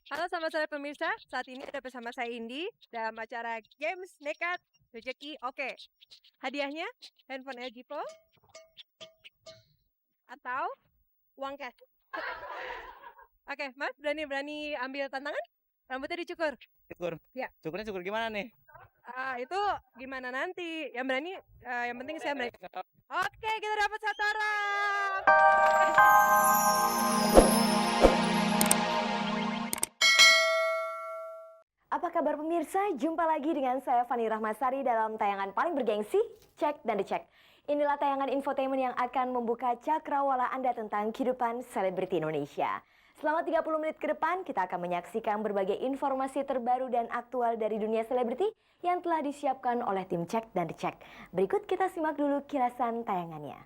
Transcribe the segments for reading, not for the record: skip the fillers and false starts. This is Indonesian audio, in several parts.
Halo selamat sore pemirsa, saat ini ada bersama saya Indi dalam acara Games Nekat Rezeki Oke. Hadiahnya handphone LG Pro atau uang cash. Oke, Mas berani ambil tantangan? Rambutnya dicukur. Cukur. Ya, Cukurnya cukur gimana nih? itu gimana nanti? Yang berani, yang penting saya berani. Oke, kita dapat satu orang. Apa kabar pemirsa? Jumpa lagi dengan saya Fani Rahmasari dalam tayangan paling bergengsi, Cek dan Dicek. Inilah tayangan infotainment yang akan membuka cakrawala Anda tentang kehidupan selebriti Indonesia. Selama 30 menit ke depan, kita akan menyaksikan berbagai informasi terbaru dan aktual dari dunia selebriti yang telah disiapkan oleh tim Cek dan Dicek. Berikut kita simak dulu kilasan tayangannya.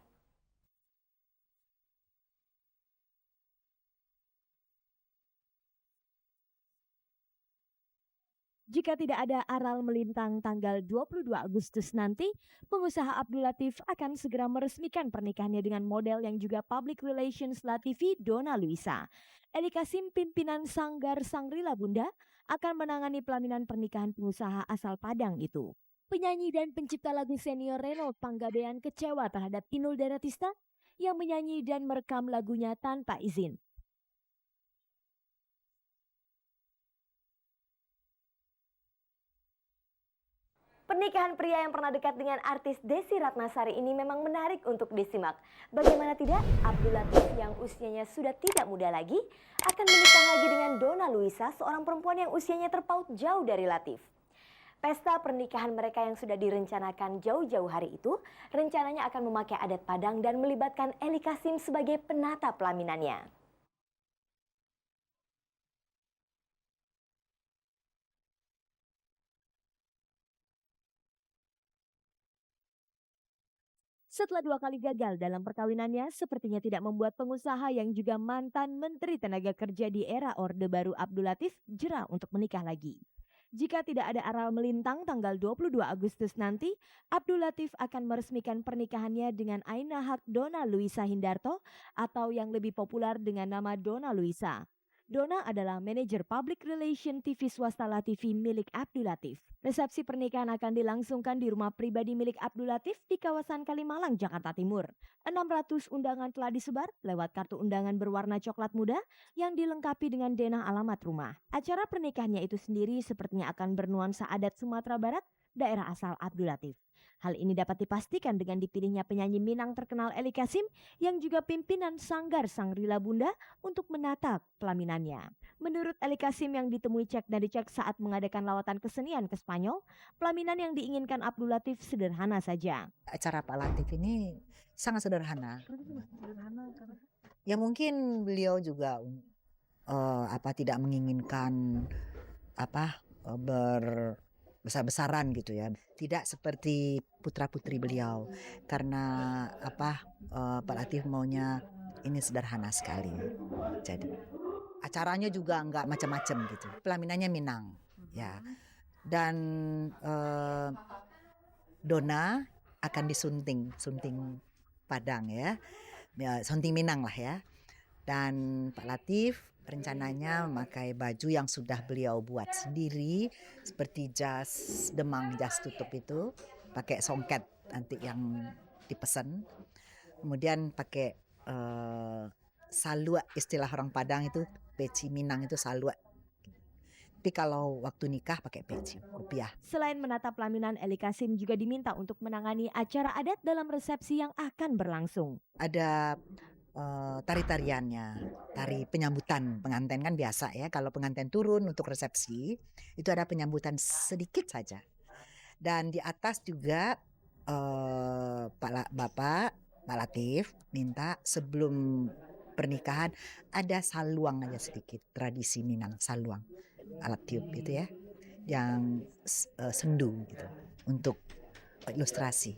Jika tidak ada aral melintang tanggal 22 Agustus nanti, pengusaha Abdul Latif akan segera meresmikan pernikahannya dengan model yang juga public relations Latifi, Donna Luisa. Eli Kasim, pimpinan Sanggar Sangrila Bunda, akan menangani pelaminan pernikahan pengusaha asal Padang itu. Penyanyi dan pencipta lagu senior Renold Panggabean kecewa terhadap Inul Daratista yang menyanyi dan merekam lagunya tanpa izin. Pernikahan pria yang pernah dekat dengan artis Desi Ratnasari ini memang menarik untuk disimak. Bagaimana tidak, Abdul Latif yang usianya sudah tidak muda lagi akan menikah lagi dengan Donna Luisa, seorang perempuan yang usianya terpaut jauh dari Latif. Pesta pernikahan mereka yang sudah direncanakan jauh-jauh hari itu rencananya akan memakai adat Padang dan melibatkan Eli Kasim sebagai penata pelaminannya. Setelah 2 kali gagal dalam perkawinannya, sepertinya tidak membuat pengusaha yang juga mantan Menteri Tenaga Kerja di era Orde Baru Abdul Latif jera untuk menikah lagi. Jika tidak ada aral melintang tanggal 22 Agustus nanti, Abdul Latif akan meresmikan pernikahannya dengan Aina Haq Donna Luisa Hindarto atau yang lebih populer dengan nama Donna Luisa. Donna adalah manajer public relation TV swasta LaTV milik Abdul Latif. Resepsi pernikahan akan dilangsungkan di rumah pribadi milik Abdul Latif di kawasan Kalimalang, Jakarta Timur. 600 undangan telah disebar lewat kartu undangan berwarna coklat muda yang dilengkapi dengan denah alamat rumah. Acara pernikahannya itu sendiri sepertinya akan bernuansa adat Sumatera Barat, daerah asal Abdul Latif. Hal ini dapat dipastikan dengan dipilihnya penyanyi Minang terkenal Eli Kasim yang juga pimpinan Sanggar Sangrila Bunda untuk menata pelaminannya. Menurut Eli Kasim yang ditemui Cek dan Dicek saat mengadakan lawatan kesenian ke Spanyol, pelaminan yang diinginkan Abdul Latif sederhana saja. Acara Pak Latif ini sangat sederhana. Ya mungkin beliau juga tidak menginginkan besar-besaran gitu ya. Tidak seperti putra-putri beliau karena Pak Latif maunya ini sederhana sekali. Jadi acaranya juga enggak macam-macam gitu. Pelaminannya Minang ya. Dan Donna akan sunting Padang ya, sunting Minang lah ya. Dan Pak Latif rencananya memakai baju yang sudah beliau buat sendiri seperti jas Demang, jas tutup itu, pakai songket nanti yang dipesan. Kemudian pakai salua, istilah orang Padang itu peci Minang itu salua. Tapi kalau waktu nikah pakai peci, kopiah. Selain menata pelaminan, Eli Kasim juga diminta untuk menangani acara adat dalam resepsi yang akan berlangsung. Ada tari-tariannya, tari penyambutan pengantin kan biasa ya. Kalau pengantin turun untuk resepsi, itu ada penyambutan sedikit saja. Dan di atas juga Bapak Latif minta sebelum pernikahan ada saluang aja sedikit, tradisi Minang saluang, alat tiup itu ya, yang sendu gitu untuk ilustrasi.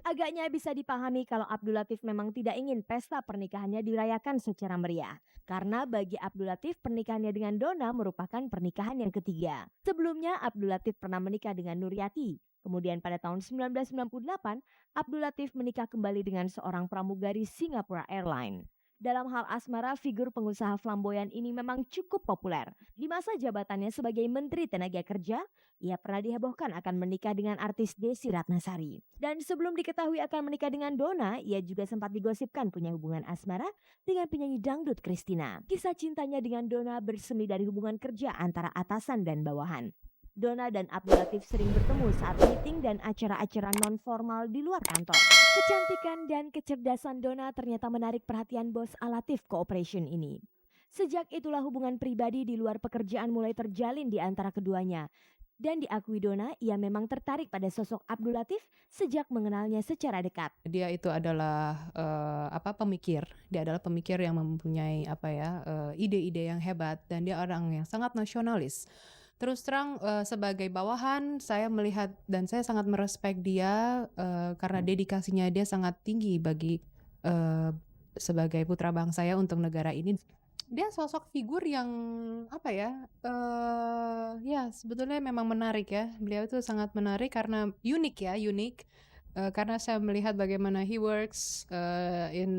Agaknya bisa dipahami kalau Abdul Latif memang tidak ingin pesta pernikahannya dirayakan secara meriah. Karena bagi Abdul Latif pernikahannya dengan Donna merupakan pernikahan yang ketiga. Sebelumnya Abdul Latif pernah menikah dengan Nuryati. Kemudian pada tahun 1998, Abdul Latif menikah kembali dengan seorang pramugari Singapore Airlines. Dalam hal asmara, figur pengusaha flamboyan ini memang cukup populer. Di masa jabatannya sebagai Menteri Tenaga Kerja, ia pernah dihebohkan akan menikah dengan artis Desy Ratnasari. Dan sebelum diketahui akan menikah dengan Donna, ia juga sempat digosipkan punya hubungan asmara dengan penyanyi dangdut Christina. Kisah cintanya dengan Donna bersemi dari hubungan kerja antara atasan dan bawahan. Donna dan Abdul Latif sering bertemu saat meeting dan acara-acara non-formal di luar kantor. Kecantikan dan kecerdasan Donna ternyata menarik perhatian bos Alatif Corporation ini. Sejak itulah hubungan pribadi di luar pekerjaan mulai terjalin di antara keduanya. Dan diakui Donna, ia memang tertarik pada sosok Abdul Latif sejak mengenalnya secara dekat. Dia itu adalah pemikir. Dia adalah pemikir yang mempunyai ide-ide yang hebat, dan dia orang yang sangat nasionalis. Terus terang sebagai bawahan saya melihat dan saya sangat merespek dia karena dedikasinya dia sangat tinggi bagi sebagai putra bangsa ya untuk negara ini. Dia sosok figur yang sebetulnya memang menarik ya. Beliau itu sangat menarik karena unik. Karena saya melihat bagaimana he works in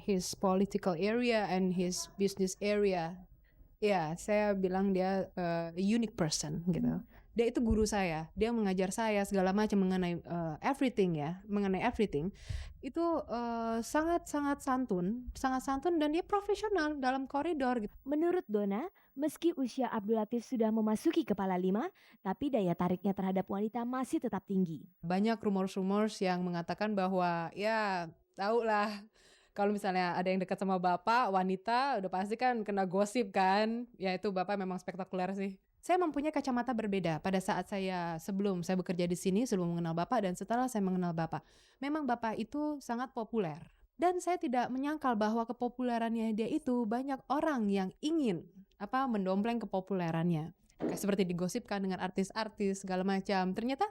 his political area and his business area. Ya, saya bilang dia unique person gitu. Dia itu guru saya, dia mengajar saya segala macam mengenai everything. Itu sangat santun dan dia profesional dalam koridor gitu. Menurut Donna, meski usia Abdul Latif sudah memasuki kepala 5, tapi daya tariknya terhadap wanita masih tetap tinggi. Banyak rumors yang mengatakan bahwa ya tahulah kalau misalnya ada yang dekat sama bapak, wanita, udah pasti kan kena gosip kan. Ya itu bapak memang spektakuler sih. Saya mempunyai kacamata berbeda pada saat sebelum saya bekerja di sini, sebelum mengenal bapak dan setelah saya mengenal bapak. Memang bapak itu sangat populer. Dan saya tidak menyangkal bahwa kepopulerannya dia itu banyak orang yang ingin mendompleng kepopulerannya. Kayak seperti digosipkan dengan artis-artis segala macam. Ternyata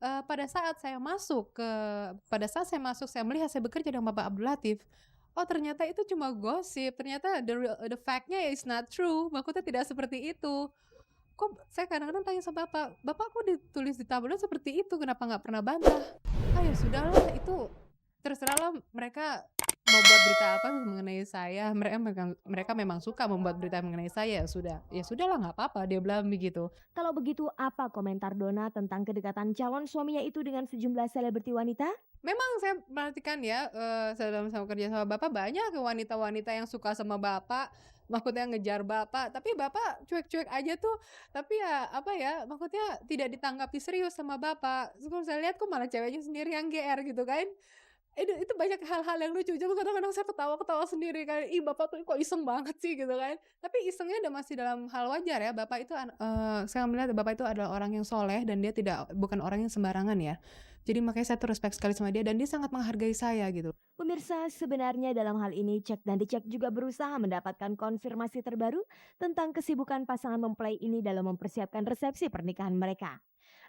pada saat saya masuk, saya melihat saya bekerja dengan Bapak Abdul Latif. Oh ternyata itu cuma gosip. Ternyata the fact-nya is not true. Maksudnya tidak seperti itu. Kok saya kadang-kadang tanya sama Bapak kok ditulis di tabloid seperti itu? Kenapa nggak pernah bantah? Ya sudahlah, itu terserahlah mereka mau buat berita apa mengenai saya. Mereka memang suka membuat berita mengenai saya. Ya sudahlah, nggak apa-apa, dia bilang begitu. Kalau begitu, apa komentar Donna tentang kedekatan calon suaminya itu dengan sejumlah selebriti wanita? Memang saya perhatikan ya, dalam sama kerja sama bapak banyak wanita-wanita yang suka sama bapak, maksudnya ngejar bapak, tapi bapak cuek-cuek aja tuh. Tapi maksudnya tidak ditanggapi serius sama bapak. Terus kalau saya lihat kok malah ceweknya sendiri yang GR gitu kan. Itu banyak hal-hal yang lucu. Jadi kadang-kadang saya ketawa-ketawa sendiri kan. Bapak tuh kok iseng banget sih gitu kan. Tapi isengnya udah masih dalam hal wajar ya. Bapak itu saya melihat bapak itu adalah orang yang soleh dan dia bukan orang yang sembarangan ya. Jadi makanya saya tuh respect sekali sama dia dan dia sangat menghargai saya gitu. Pemirsa, sebenarnya dalam hal ini Cek dan Dicek juga berusaha mendapatkan konfirmasi terbaru tentang kesibukan pasangan mempelai ini dalam mempersiapkan resepsi pernikahan mereka.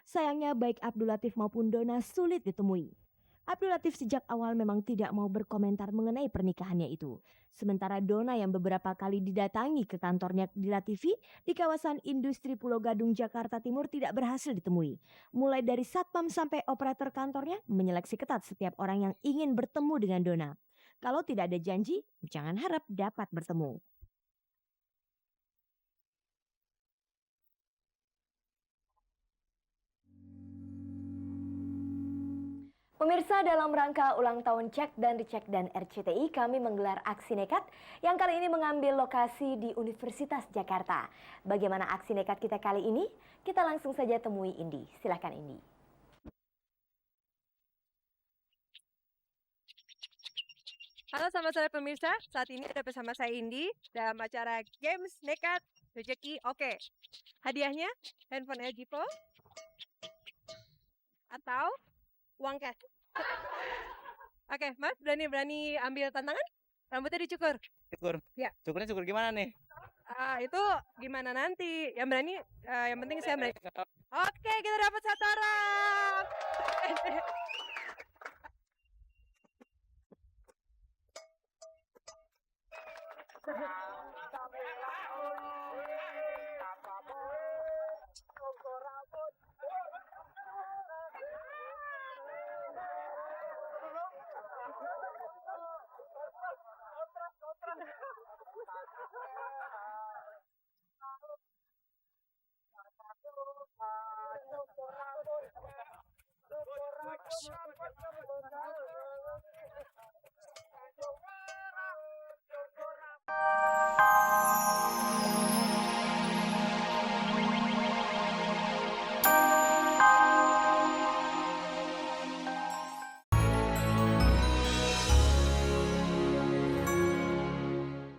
Sayangnya baik Abdul Latif maupun Donna sulit ditemui. Abdul Latif sejak awal memang tidak mau berkomentar mengenai pernikahannya itu. Sementara Donna yang beberapa kali didatangi ke kantornya di Latifi di kawasan industri Pulau Gadung, Jakarta Timur tidak berhasil ditemui. Mulai dari satpam sampai operator kantornya menyeleksi ketat setiap orang yang ingin bertemu dengan Donna. Kalau tidak ada janji, jangan harap dapat bertemu. Pemirsa, dalam rangka ulang tahun Cek dan Dicek dan RCTI, kami menggelar aksi nekat yang kali ini mengambil lokasi di Universitas Jakarta. Bagaimana aksi nekat kita kali ini? Kita langsung saja temui Indi. Silakan Indi. Halo selamat sore pemirsa, saat ini ada bersama saya Indi dalam acara Games Nekat Rezeki Oke. Hadiahnya handphone LG Pro atau uang cash. Oke, Mas berani ambil tantangan? Rambutnya dicukur. Cukur? Ya. Cukurnya cukur gimana nih? Itu gimana nanti? Yang berani, yang penting saya berani. Oke, kita dapat 1 orang. Indonesia.